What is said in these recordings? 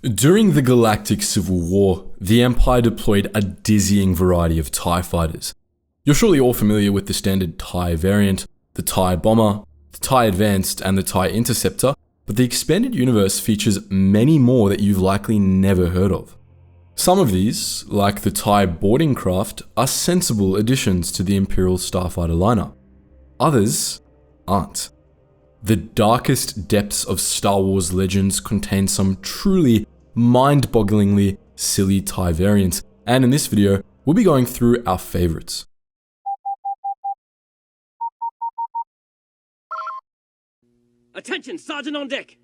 During the Galactic Civil War, the Empire deployed a dizzying variety of TIE fighters. You're surely all familiar with the standard TIE variant, the TIE Bomber, the TIE Advanced, and the TIE Interceptor, but the expanded universe features many more that you've likely never heard of. Some of these, like the TIE Boarding Craft, are sensible additions to the Imperial Starfighter lineup. Others aren't. The darkest depths of Star Wars legends contain some truly mind-bogglingly silly TIE variants, and in this video, we'll be going through our favorites. Attention, Sergeant on deck!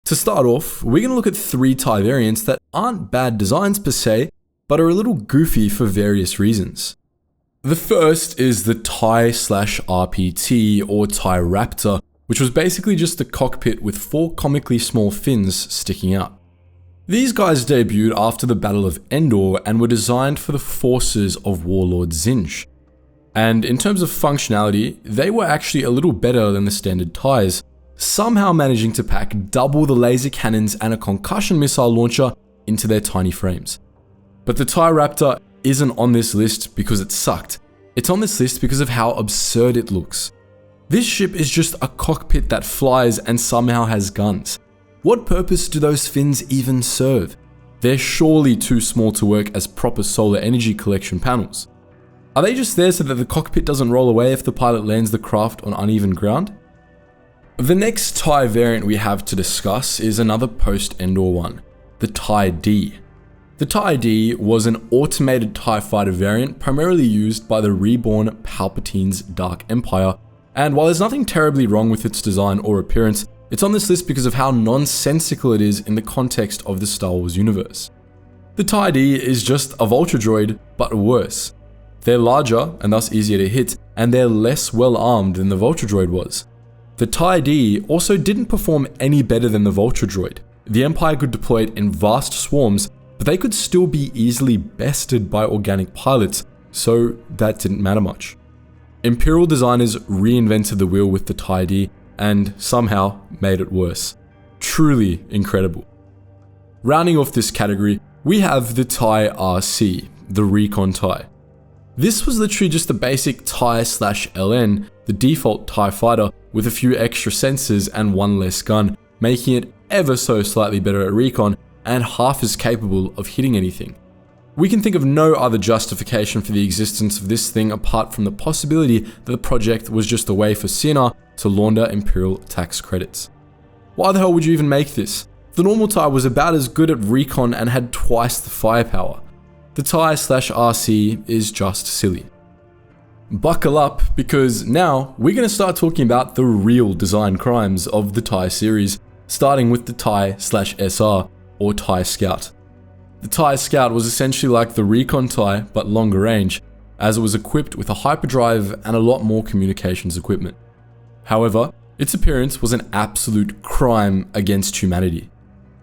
To start off, we're going to look at 3 TIE variants that aren't bad designs per se, but are a little goofy for various reasons. The first is the TIE/RPT or TIE Raptor, which was basically just a cockpit with 4 comically small fins sticking out. These guys debuted after the Battle of Endor and were designed for the forces of Warlord Zinj. And in terms of functionality, they were actually a little better than the standard TIEs, somehow managing to pack double the laser cannons and a concussion missile launcher into their tiny frames. But the TIE Raptor isn't on this list because it sucked. It's on this list because of how absurd it looks. This ship is just a cockpit that flies and somehow has guns. What purpose do those fins even serve? They're surely too small to work as proper solar energy collection panels. Are they just there so that the cockpit doesn't roll away if the pilot lands the craft on uneven ground? The next TIE variant we have to discuss is another post-Endor one, the TIE D. The TIE D was an automated TIE fighter variant primarily used by the reborn Palpatine's Dark Empire, and while there's nothing terribly wrong with its design or appearance, it's on this list because of how nonsensical it is in the context of the Star Wars universe. The TIE D is just a Vulture droid, but worse. They're larger and thus easier to hit, and they're less well armed than the Vulture droid was. The TIE D also didn't perform any better than the Vulture droid. The Empire could deploy it in vast swarms, but they could still be easily bested by organic pilots, so that didn't matter much. Imperial designers reinvented the wheel with the TIE D and somehow made it worse. Truly incredible. Rounding off this category, we have the TIE RC, the Recon TIE. This was literally just the basic TIE/LN, the default TIE fighter with a few extra sensors and one less gun, making it ever so slightly better at recon and half as capable of hitting anything. We can think of no other justification for the existence of this thing apart from the possibility that the project was just a way for CNR to launder Imperial tax credits. Why the hell would you even make this? The normal TIE was about as good at recon and had twice the firepower. The TIE/RC is just silly. Buckle up, because now we're going to start talking about the real design crimes of the TIE series, starting with the TIE/SR, or TIE Scout. The TIE Scout was essentially like the Recon TIE, but longer range, as it was equipped with a hyperdrive and a lot more communications equipment. However, its appearance was an absolute crime against humanity.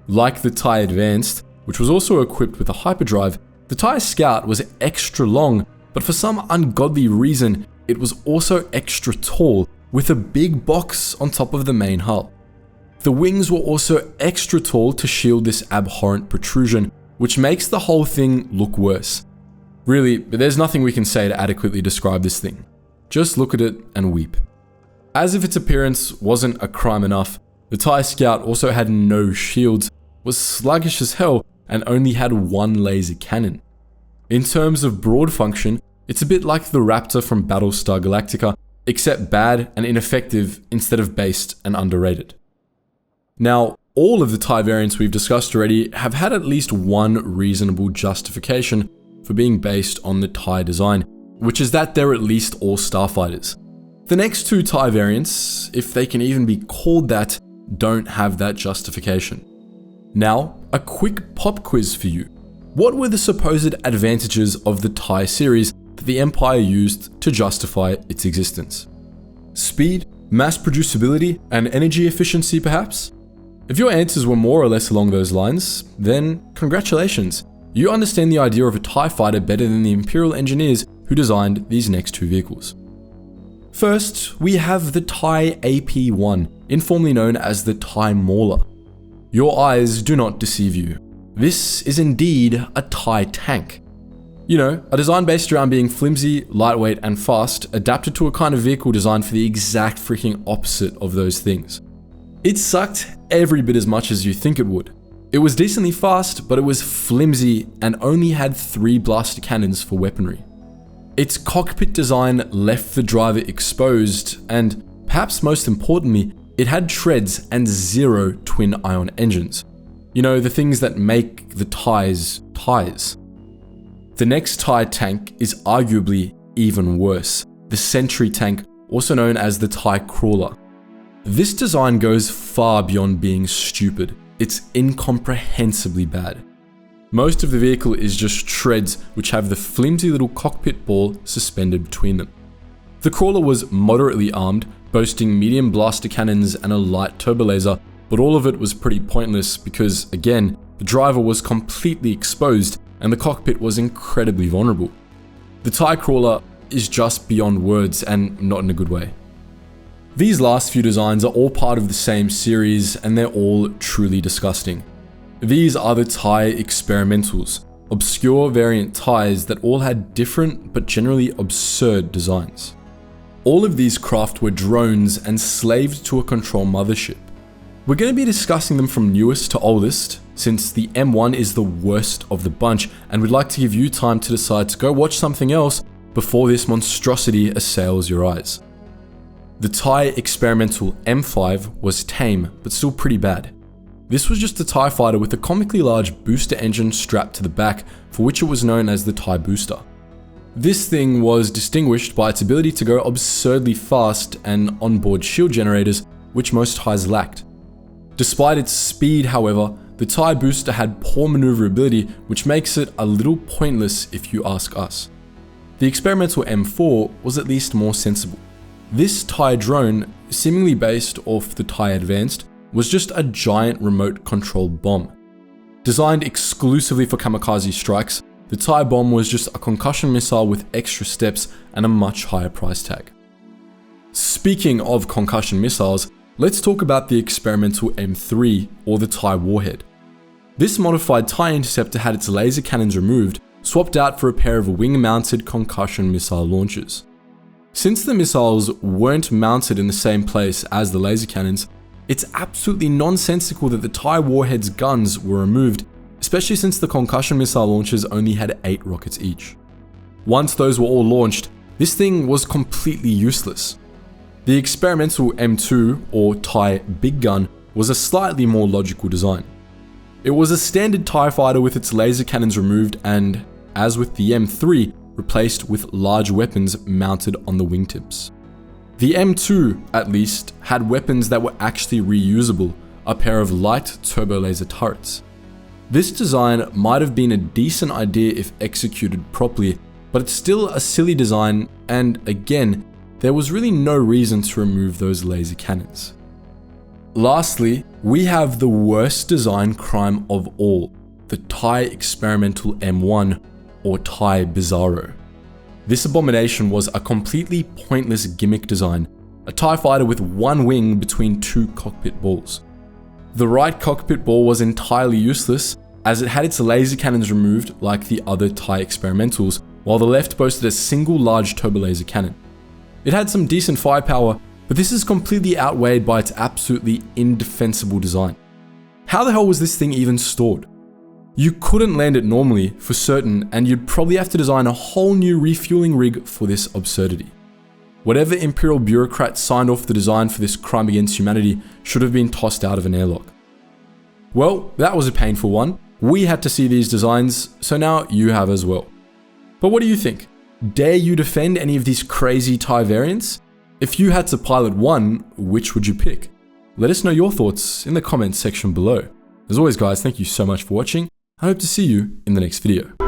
Like the TIE Advanced, which was also equipped with a hyperdrive, the TIE Scout was extra long, but for some ungodly reason, it was also extra tall, with a big box on top of the main hull. The wings were also extra tall to shield this abhorrent protrusion, which makes the whole thing look worse. Really, there's nothing we can say to adequately describe this thing. Just look at it and weep. As if its appearance wasn't a crime enough, the TIE Scout also had no shields, was sluggish as hell, and only had one laser cannon. In terms of broad function, it's a bit like the Raptor from Battlestar Galactica, except bad and ineffective instead of based and underrated. Now, all of the TIE variants we've discussed already have had at least one reasonable justification for being based on the TIE design, which is that they're at least all starfighters. The next 2 TIE variants, if they can even be called that, don't have that justification. Now, a quick pop quiz for you. What were the supposed advantages of the TIE series that the Empire used to justify its existence? Speed, mass producibility, and energy efficiency perhaps? If your answers were more or less along those lines, then congratulations. You understand the idea of a TIE fighter better than the Imperial engineers who designed these next 2 vehicles. First, we have the TIE AP-1, informally known as the TIE Mauler. Your eyes do not deceive you. This is indeed a TIE tank. You know, a design based around being flimsy, lightweight, and fast, adapted to a kind of vehicle designed for the exact freaking opposite of those things. It sucked every bit as much as you think it would. It was decently fast, but it was flimsy and only had 3 blaster cannons for weaponry. Its cockpit design left the driver exposed, and perhaps most importantly, it had treads and 0 twin-ion engines. You know, the things that make the TIEs TIEs. The next TIE tank is arguably even worse, the Sentry tank, also known as the TIE Crawler. This design goes far beyond being stupid. It's incomprehensibly bad. Most of the vehicle is just treads which have the flimsy little cockpit ball suspended between them. The Crawler was moderately armed, boasting medium blaster cannons and a light turbo laser, but all of it was pretty pointless because, again, the driver was completely exposed and the cockpit was incredibly vulnerable. The TIE Crawler is just beyond words, and not in a good way. These last few designs are all part of the same series, and they're all truly disgusting. These are the TIE Experimentals, obscure variant TIEs that all had different but generally absurd designs. All of these craft were drones and slaved to a control mothership. We're going to be discussing them from newest to oldest, since the M1 is the worst of the bunch, and we'd like to give you time to decide to go watch something else before this monstrosity assails your eyes. The TIE Experimental M5 was tame, but still pretty bad. This was just a TIE fighter with a comically large booster engine strapped to the back, for which it was known as the TIE Booster. This thing was distinguished by its ability to go absurdly fast and onboard shield generators, which most TIEs lacked. Despite its speed, however, the TIE Booster had poor maneuverability, which makes it a little pointless if you ask us. The Experimental M4 was at least more sensible. This TIE drone, seemingly based off the TIE Advanced, was just a giant remote-controlled bomb. Designed exclusively for kamikaze strikes, the TIE bomb was just a concussion missile with extra steps and a much higher price tag. Speaking of concussion missiles, let's talk about the Experimental M3, or the TIE Warhead. This modified TIE interceptor had its laser cannons removed, swapped out for a pair of wing-mounted concussion missile launchers. Since the missiles weren't mounted in the same place as the laser cannons, it's absolutely nonsensical that the TIE Warhead's guns were removed, especially since the concussion missile launchers only had 8 rockets each. Once those were all launched, this thing was completely useless. The Experimental M2, or TIE Big Gun, was a slightly more logical design. It was a standard TIE fighter with its laser cannons removed and, as with the M3, replaced with large weapons mounted on the wingtips. The M2, at least, had weapons that were actually reusable, a pair of light turbo laser turrets. This design might have been a decent idea if executed properly, but it's still a silly design, and again, there was really no reason to remove those laser cannons. Lastly, we have the worst design crime of all, the TIE Experimental M1, or TIE Bizarro. This abomination was a completely pointless gimmick design, a TIE fighter with one wing between 2 cockpit balls. The right cockpit ball was entirely useless, as it had its laser cannons removed like the other TIE Experimentals, while the left boasted a single large turbo laser cannon. It had some decent firepower, but this is completely outweighed by its absolutely indefensible design. How the hell was this thing even stored? You couldn't land it normally, for certain, and you'd probably have to design a whole new refueling rig for this absurdity. Whatever Imperial bureaucrat signed off the design for this crime against humanity should have been tossed out of an airlock. Well, that was a painful one. We had to see these designs, so now you have as well. But what do you think? Dare you defend any of these crazy TIE variants? If you had to pilot one, which would you pick? Let us know your thoughts in the comments section below. As always guys, thank you so much for watching. I hope to see you in the next video.